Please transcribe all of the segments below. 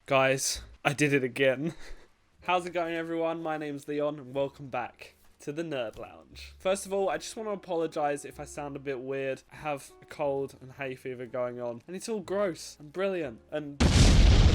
Guys, I did it again. How's it going, everyone? My name's Leon and welcome back to the Nerd Lounge. First of all, I just want to apologise if I sound a bit weird. I have a cold and hay fever going on and it's all gross and brilliant, but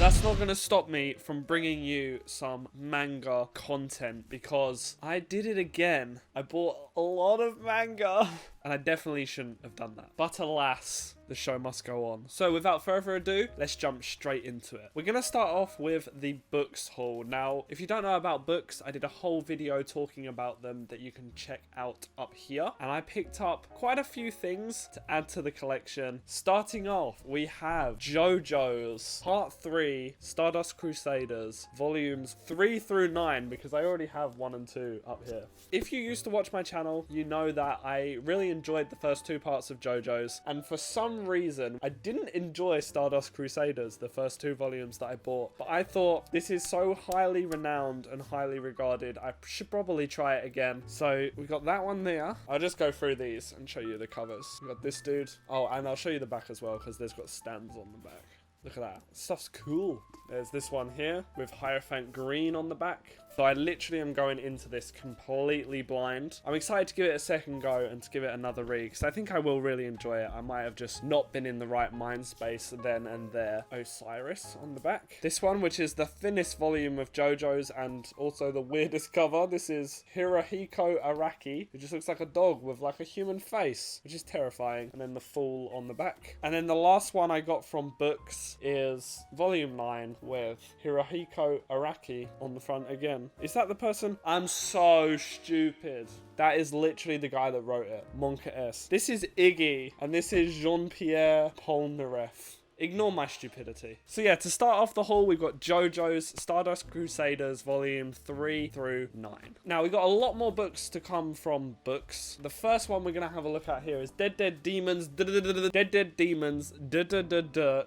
that's not going to stop me from bringing you some manga content because I did it again. I bought a lot of manga and I definitely shouldn't have done that. But alas, the show must go on. So without further ado, let's jump straight into it. We're going to start off with the books haul. Now, if you don't know about books, I did a whole video talking about them that you can check out up here. And I picked up quite a few things to add to the collection. Starting off, we have JoJos Part 3, Stardust Crusaders, volumes 3 through 9, because I already have 1 and 2 up here. If you used to watch my channel, you know that I really enjoyed the first 2 parts of JoJo's, and for some reason I didn't enjoy Stardust Crusaders, the first 2 volumes that I bought, but I thought this is so highly renowned and highly regarded, I should probably try it again. So we got that one there. I'll just go through these and show you the covers. We got this dude. Oh, and I'll show you the back as well because there's got stands on the back. Look at that. Stuff's cool. There's this one here with Hierophant Green on the back. So I literally am going into this completely blind. I'm excited to give it a second go and to give it another read because I think I will really enjoy it. I might have just not been in the right mind space then and there. Osiris on the back. This one, which is the thinnest volume of JoJo's and also the weirdest cover. This is Hirohiko Araki. It just looks like a dog with like a human face, which is terrifying. And then the Fool on the back. And then the last one I got from books is volume 9 with Hirohiko Araki on the front again. Is that the person? I'm so stupid. That is literally the guy that wrote it. Monka S. This is Iggy, and this is Jean-Pierre Polnareff. Ignore my stupidity. So yeah, to start off the haul, we've got JoJo's Stardust Crusaders volume 3 through 9. Now, we've got a lot more books to come from books. The first one we're going to have a look at here is Dead Demons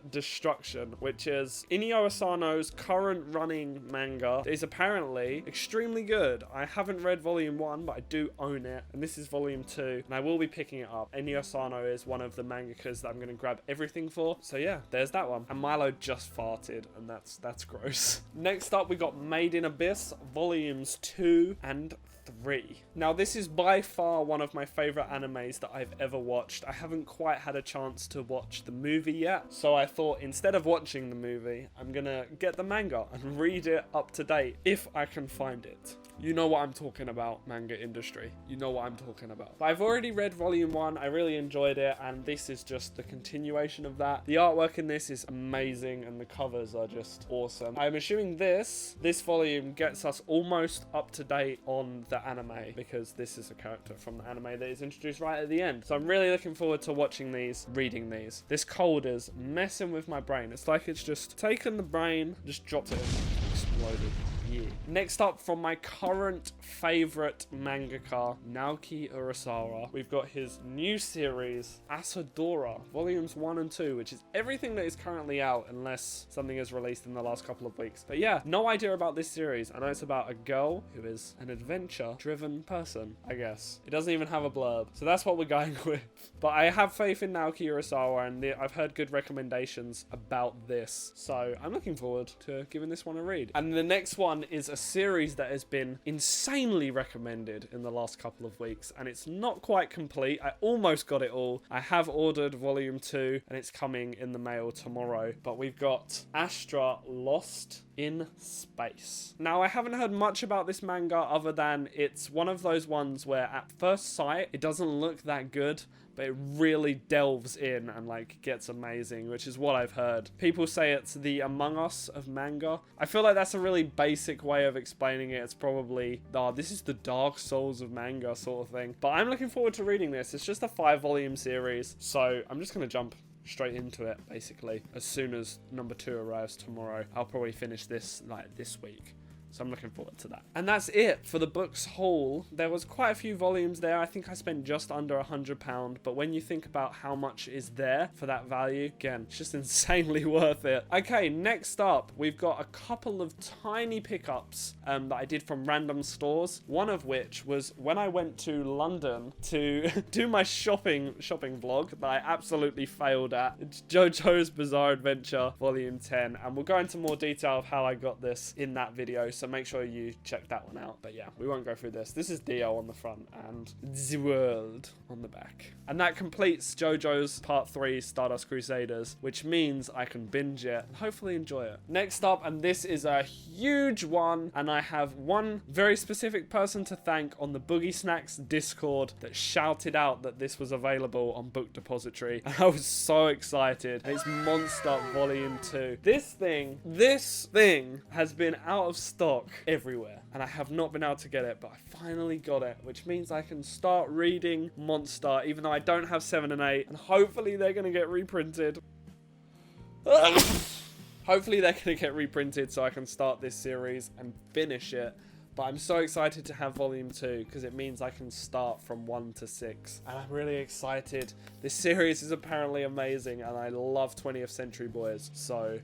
Destruction, which is Inio Asano's current running manga. It is apparently extremely good. I haven't read volume 1, but I do own it. And this is volume 2, and I will be picking it up. Inio Asano is one of the mangakas that I'm going to grab everything for. So yeah, there's that one. And Milo just farted, and that's gross. Next up, we got Made in Abyss, volumes 2 and 3. Now, this is by far one of my favorite animes that I've ever watched. I haven't quite had a chance to watch the movie yet, so I thought instead of watching the movie, I'm gonna get the manga and read it up to date if I can find it. You know what I'm talking about, manga industry. You know what I'm talking about. But I've already read volume 1. I really enjoyed it, and this is just the continuation of that. The artwork in this is amazing, and the covers are just awesome. I'm assuming this volume gets us almost up to date on the anime, because this is a character from the anime that is introduced right at the end. So I'm really looking forward to watching these, reading these. This cold is messing with my brain. It's like it's just taken the brain, just dropped it and exploded. Yeah. Next up, from my current favorite mangaka, Naoki Urasawa, we've got his new series, Asadora, volumes 1 and 2, which is everything that is currently out unless something is released in the last couple of weeks. But yeah, no idea about this series. I know it's about a girl who is an adventure-driven person, I guess. It doesn't even have a blurb, so that's what we're going with. But I have faith in Naoki Urasawa, and I've heard good recommendations about this, so I'm looking forward to giving this one a read. And the next one is a series that has been insanely recommended in the last couple of weeks, and it's not quite complete. I almost got it all. I have ordered volume 2 and it's coming in the mail tomorrow, but we've got Astra Lost in Space. Now, I haven't heard much about this manga other than it's one of those ones where at first sight it doesn't look that good, but it really delves in and like gets amazing, which is what I've heard. People say it's the Among Us of manga. I feel like that's a really basic way of explaining it. It's probably, oh, this is the Dark Souls of manga sort of thing. But I'm looking forward to reading this. It's just a 5-volume series, so I'm just gonna jump straight into it basically. As soon as number 2 arrives tomorrow, I'll probably finish this like this week. So I'm looking forward to that. And that's it for the books haul. There was quite a few volumes there. I think I spent just under £100, but when you think about how much is there for that value, again, it's just insanely worth it. Okay, next up, we've got a couple of tiny pickups that I did from random stores. One of which was when I went to London to do my shopping vlog that I absolutely failed at. It's JoJo's Bizarre Adventure Volume 10, and we'll go into more detail of how I got this in that video, so make sure you check that one out. But yeah, we won't go through this. This is Dio on the front and the world on the back. And that completes JoJo's Part 3 Stardust Crusaders, which means I can binge it and hopefully enjoy it. Next up, and this is a huge one, and I have one very specific person to thank on the Boogie Snacks Discord that shouted out that this was available on Book Depository, and I was so excited. It's Monster Volume 2. This thing has been out of stock everywhere, and I have not been able to get it, but I finally got it, which means I can start reading Monster, even though I don't have 7 and 8, and hopefully they're going to get reprinted. Hopefully they're going to get reprinted so I can start this series and finish it. But I'm so excited to have Volume 2 because it means I can start from 1 to 6. And I'm really excited. This series is apparently amazing and I love 20th Century Boys. So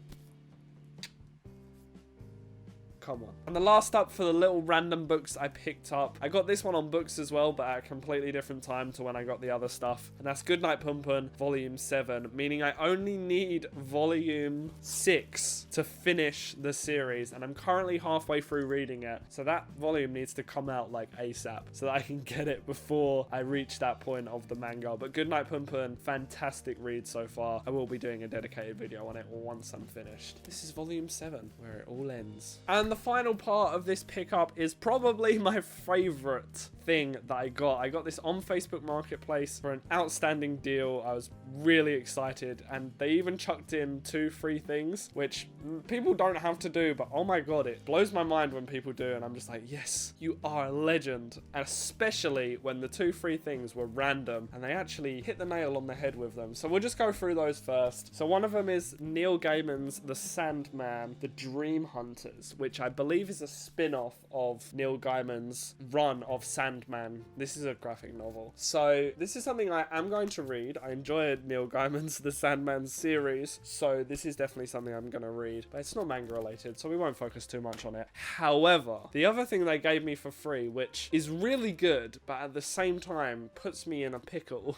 come on. And the last up for the little random books I picked up. I got this one on books as well, but at a completely different time to when I got the other stuff. And that's Goodnight PunPun Volume 7, meaning I only need Volume 6 to finish the series. And I'm currently halfway through reading it. So that volume needs to come out like ASAP so that I can get it before I reach that point of the manga. But Goodnight PunPun, fantastic read so far. I will be doing a dedicated video on it once I'm finished. This is Volume 7, where it all ends. And the final part of this pickup is probably my favorite thing that I got. I got this on Facebook Marketplace for an outstanding deal. I was really excited, and they even chucked in 2 free things, which people don't have to do, but oh my god, it blows my mind when people do, and I'm just like, yes, you are a legend. And especially when the 2 free things were random and they actually hit the nail on the head with them. So we'll just go through those first. So one of them is Neil Gaiman's The Sandman, The Dream Hunters, which I believe is a spin-off of Neil Gaiman's run of Sandman. This is a graphic novel. So this is something I am going to read. I enjoyed Neil Gaiman's The Sandman series, so this is definitely something I'm going to read. But it's not manga related, so we won't focus too much on it. However, the other thing they gave me for free, which is really good, but at the same time puts me in a pickle,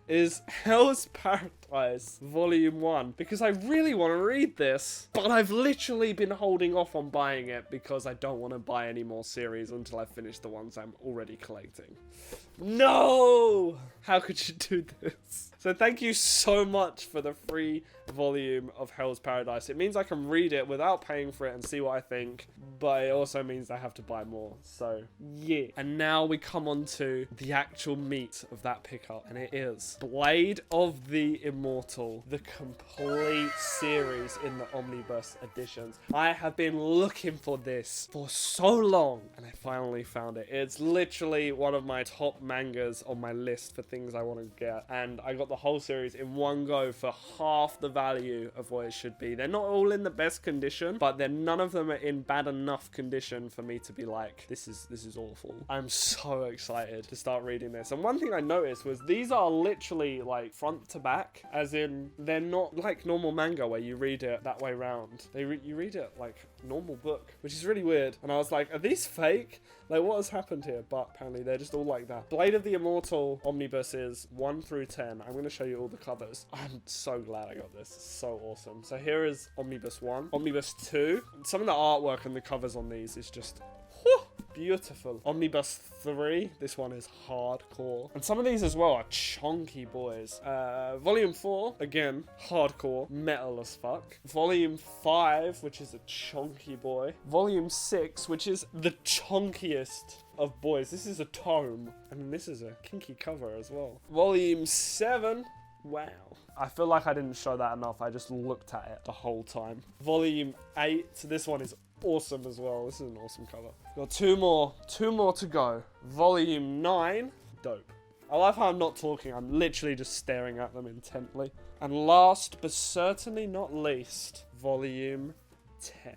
is Hell's Paradise Volume 1, because I really want to read this, but I've literally been holding off on buying it because I don't want to buy any more series until I finish the ones I'm already collecting. No! How could you do this? So thank you so much for the free volume of Hell's Paradise. It means I can read it without paying for it and see what I think, but it also means I have to buy more. So yeah. And now we come on to the actual meat of that pickup, and it is Blade of the Immortal, the complete series in the omnibus editions. I have been looking for this for so long, and I finally found it. It's literally one of my top mangas on my list for things I want to get, and I got the whole series in one go for half the value of what it should be. They're not all in the best condition, but none of them are in bad enough condition for me to be like, this is awful. I'm so excited to start reading this. And one thing I noticed was these are literally like front to back, as in they're not like normal manga where you read it that way round. You read it like normal book, which is really weird. And I was like, are these fake? Like, what has happened here? But apparently they're just all like that. Blade of the Immortal omnibuses 1 through 10. I'm going to show you all the covers. I'm so glad I got this. It's so awesome. So here is Omnibus 1. Omnibus 2. Some of the artwork and the covers on these is just beautiful. Omnibus 3. This one is hardcore. And some of these as well are chunky boys. Volume 4. Again, hardcore. Metal as fuck. Volume 5, which is a chunky boy. Volume 6, which is the chunkiest of boys. This is a tome. And this is a kinky cover as well. Volume 7. Wow. I feel like I didn't show that enough. I just looked at it the whole time. Volume 8. So this one is awesome as well. This is an awesome cover. Got two more to go. Volume 9. Dope. I love how I'm not talking. I'm literally just staring at them intently. And last but certainly not least, Volume 10.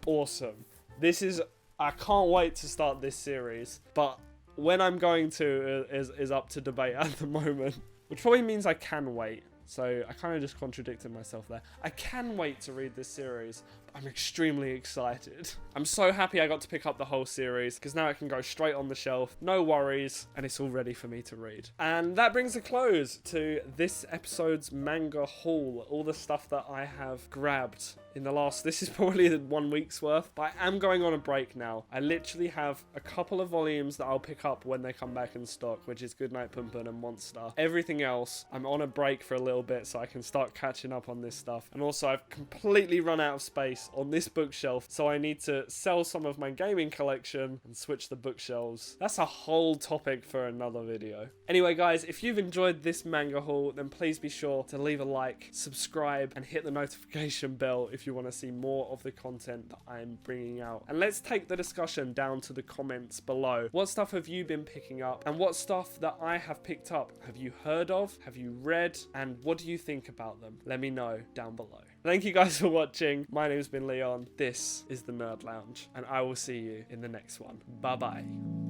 Awesome. This is I can't wait to start this series, but when I'm going to is up to debate at the moment, which probably means I can wait. So I kind of just contradicted myself there. I can wait to read this series, but I'm extremely excited. I'm so happy I got to pick up the whole series, because now it can go straight on the shelf, no worries, and it's all ready for me to read. And that brings a close to this episode's manga haul, all the stuff that I have grabbed in the last, this is probably the 1 week's worth, but I am going on a break now. I literally have a couple of volumes that I'll pick up when they come back in stock, which is Goodnight PunPun and Monster. Everything else, I'm on a break for a little bit so I can start catching up on this stuff. And also I've completely run out of space on this bookshelf, so I need to sell some of my gaming collection and switch the bookshelves. That's a whole topic for another video. Anyway guys, if you've enjoyed this manga haul, then please be sure to leave a like, subscribe, and hit the notification bell if you want to see more of the content that I'm bringing out. And let's take the discussion down to the comments below. What stuff have you been picking up, and what stuff that I have picked up have you heard of, have you read, and what do you think about them? Let me know down below. Thank you guys for watching. My name's been Leon. This is the Nerd Lounge, and I will see you in the next one. Bye bye.